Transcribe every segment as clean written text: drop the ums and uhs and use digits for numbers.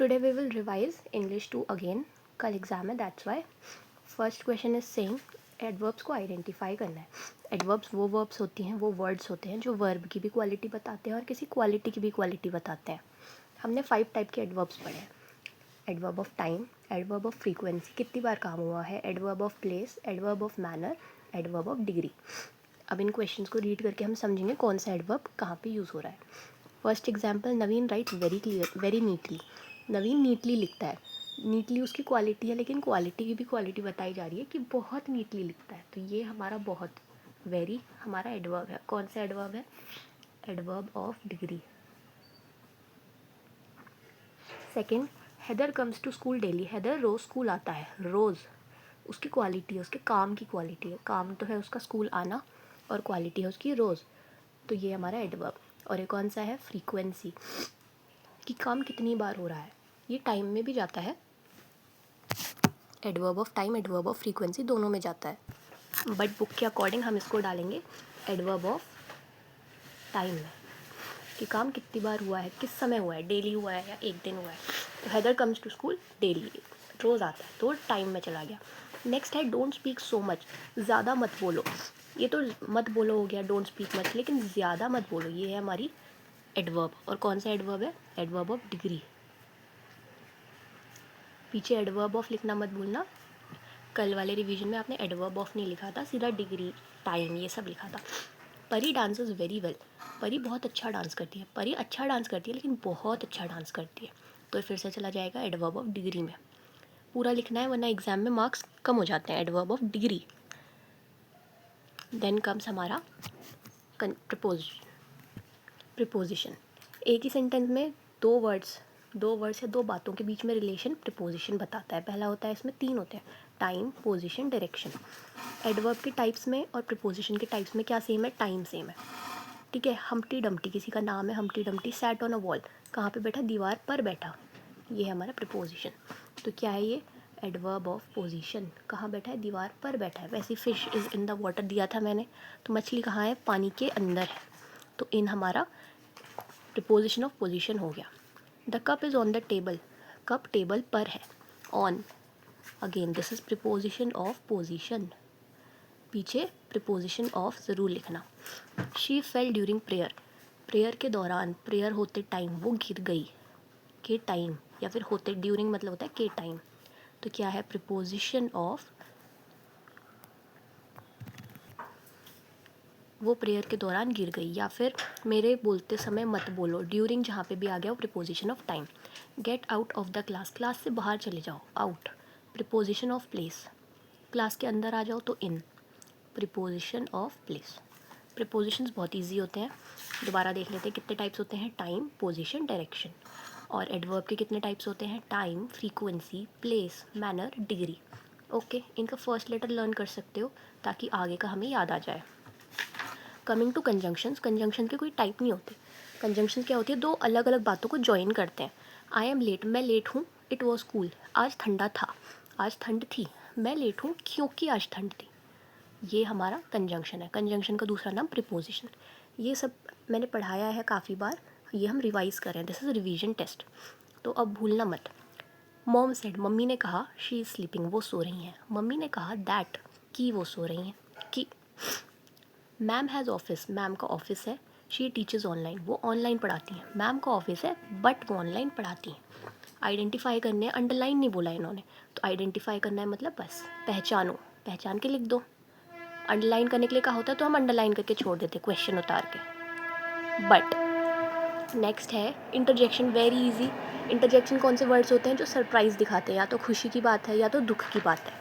today we will revise English 2 again. कल exam है, that's why. First question is saying adverbs को identify करना है. एडवर्ब्स वो वर्ब्स होती हैं, वो वर्ड्स होते हैं जो वर्ब की भी क्वालिटी बताते हैं और किसी क्वालिटी की भी क्वालिटी बताते हैं. हमने 5 टाइप के एडवर्ब्स पढ़े हैं. Adverb of time, adverb of frequency, कितनी बार काम हुआ है, adverb of place, adverb of manner, adverb of degree. अब इन क्वेश्चंस को रीड करके हम समझेंगे कौन सा एडवर्ब कहाँ पे यूज़ हो रहा है. First example, Naveen write very clear very neatly. Naveen neatly लिखता है. नीटली उसकी क्वालिटी है, लेकिन क्वालिटी की भी क्वालिटी बताई जा रही है कि बहुत नीटली लिखता है. तो ये हमारा बहुत, वेरी हमारा एडवर्ब है. कौन सा एडवर्ब है? Adverb of degree. Second, Haider comes to school daily. Haider रोज़ स्कूल आता है. रोज़ उसकी क्वालिटी है, उसके काम की क्वालिटी है. काम तो है उसका स्कूल आना और क्वालिटी है उसकी रोज़. तो ये हमारा एडवर्ब. और ये कौन सा है? फ्रीक्वेंसी, कि काम कितनी बार हो रहा है. ये टाइम में भी जाता है. Adverb of time, adverb of frequency दोनों में जाता है. बट बुक के अकॉर्डिंग हम इसको डालेंगे एडवर्ब ऑफ टाइम में, कि काम कितनी बार हुआ है, किस समय हुआ है, डेली हुआ है या एक दिन हुआ है. तो Haider comes to school daily, रोज़ आता है, तो टाइम में चला गया. नेक्स्ट है डोंट स्पीक सो मच. ज़्यादा मत बोलो. ये तो मत बोलो हो गया, डोंट स्पीक मच, लेकिन ज़्यादा मत बोलो ये है हमारी एडवर्ब. और कौन सा एडवर्ब है? Adverb of degree. पीछे एडवर्ब ऑफ लिखना मत भूलना. कल वाले रिवीजन में आपने एडवर्ब ऑफ नहीं लिखा था, सीधा डिग्री, टाइम, ये सब लिखा था. परी डांसेस वेरी वेल. परी बहुत अच्छा डांस करती है. परी अच्छा डांस करती है, लेकिन बहुत अच्छा डांस करती है. तो फिर से चला जाएगा एडवर्ब ऑफ डिग्री में. पूरा लिखना है, वरना एग्जाम में मार्क्स कम हो जाते हैं. Adverb of degree. Then comes हमारा प्रिपोजिशन. एक ही सेंटेंस में दो वर्ड्स या दो बातों के बीच में रिलेशन प्रिपोजिशन बताता है. पहला होता है, इसमें 3 होते हैं, टाइम, पोजीशन, डायरेक्शन. एडवर्ब के टाइप्स में और प्रिपोजिशन के टाइप्स में क्या सेम है? टाइम सेम है. ठीक है. हम्टी डम्टी, किसी का नाम है Humpty Dumpty. Sat on a wall, कहाँ पे बैठा? दीवार पर बैठा. ये है हमारा प्रिपोजिशन. तो क्या है ये? Adverb of position. कहाँ बैठा है? दीवार पर बैठा है. वैसे fish is in the water दिया था मैंने, तो मछली कहाँ है? पानी के अंदर है. तो इन हमारा प्रिपोजिशन ऑफ पोजीशन हो गया. The cup is on the table. Cup table पर है. On, again this is preposition of position. पीछे प्रिपोजिशन ऑफ ज़रूर लिखना. She fail during prayer. Prayer के दौरान, प्रेयर होते टाइम वो गिर गई. के टाइम, या फिर होते, ड्यूरिंग मतलब होता है के टाइम. तो क्या है? प्रिपोजिशन ऑफ, वो प्रेयर के दौरान गिर गई. या फिर मेरे बोलते समय मत बोलो. ड्यूरिंग जहाँ पे भी आ गया वो preposition of time. Get out of the class. Class से बाहर चले जाओ. Out, preposition of place. Class के अंदर आ जाओ तो इन, प्रिपोजिशन ऑफ प्लेस. प्रिपोजिशंस बहुत इजी होते हैं. दोबारा देख लेते हैं कितने टाइप्स होते हैं. Time, position, direction. और एडवर्ब के कितने टाइप्स होते हैं? Time, frequency, place, manner, degree. Okay, इनका फर्स्ट लेटर लर्न कर सकते हो ताकि आगे का हमें याद आ जाए. Coming to conjunctions. कंजंक्शन के कोई टाइप नहीं होते. कंजंक्शन क्या होती है? दो अलग अलग बातों को ज्वाइन करते हैं. आई एम लेट, मैं लेट हूँ. इट वॉज कूल, आज ठंडा था. आज ठंड थी. मैं लेट हूँ क्योंकि आज ठंड थी. ये हमारा कंजंक्शन है. कंजंक्शन का दूसरा नाम प्रिपोजिशन. ये सब मैंने पढ़ाया है काफ़ी बार, ये हम रिवाइज कर रहे हैं. दिस इज़ रिवीजन टेस्ट, तो अब भूलना मत. मॉम सेड, मम्मी ने कहा. शी इज़ स्लीपिंग, वो सो रही हैं. मम्मी ने कहा दैट, कि वो सो रही हैं. कि मैम हैज़ ऑफिस, मैम का ऑफिस है. शी टीचर्स ऑनलाइन, वो ऑनलाइन पढ़ाती हैं. मैम का ऑफिस है बट वो ऑनलाइन पढ़ाती हैं. आइडेंटिफाई करने, अंडरलाइन नहीं बोला इन्होंने, तो आइडेंटिफाई करना है मतलब बस पहचानो. पहचान के लिख दो. अंडरलाइन करने के लिए कहा होता है तो हम अंडरलाइन करके छोड़ देते क्वेश्चन उतार के. बट नेक्स्ट है इंटरजेक्शन. Very easy. इंटरजेक्शन कौन से वर्ड्स होते हैं? जो सरप्राइज दिखाते हैं, या तो खुशी की बात है या तो दुख की बात है.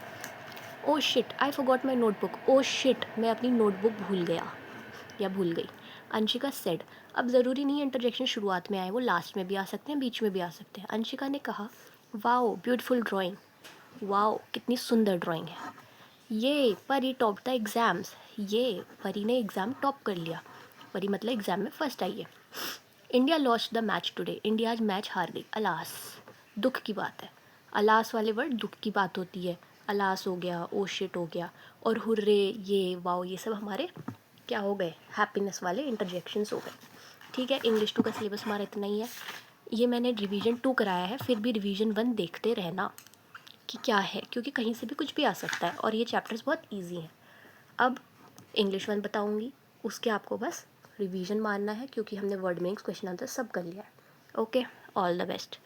Oh shit, I forgot my notebook. Oh shit, मैं अपनी नोटबुक भूल गया या भूल गई. अंशिका सेड. अब ज़रूरी नहीं है इंटरजेक्शन शुरुआत में आए, वो लास्ट में भी आ सकते हैं, बीच में भी आ सकते हैं. अंशिका ने कहा वाओ ब्यूटीफुल ड्राइंग. वाओ, कितनी सुंदर ड्राइंग है. ये परी टॉप द एग्ज़ाम्स. ये परी ने एग्ज़ाम टॉप कर लिया. परी मतलब एग्ज़ाम में फर्स्ट आई है. India lost the match today. India आज मैच हार गई. अलास, दुख की बात है. अलास वाले वर्ड दुख की बात होती है. अलास हो गया, ओ शिट हो गया, और हुर्रे, ये वाओ, ये सब हमारे क्या हो गए? हैप्पीनेस वाले इंटरजेक्शंस हो गए. ठीक है, इंग्लिश 2 का सिलेबस हमारा इतना ही है. ये मैंने रिवीजन 2 कराया है, फिर भी रिवीजन 1 देखते रहना कि क्या है, क्योंकि कहीं से भी कुछ भी आ सकता है और ये चैप्टर्स बहुत ईजी हैं। अब इंग्लिश 1 बताऊँगी, उसके आपको बस रिवीजन मारना है, क्योंकि हमने वर्ड मीनिंग्स, क्वेश्चन आंसर सब कर लिया है। Okay, all the best.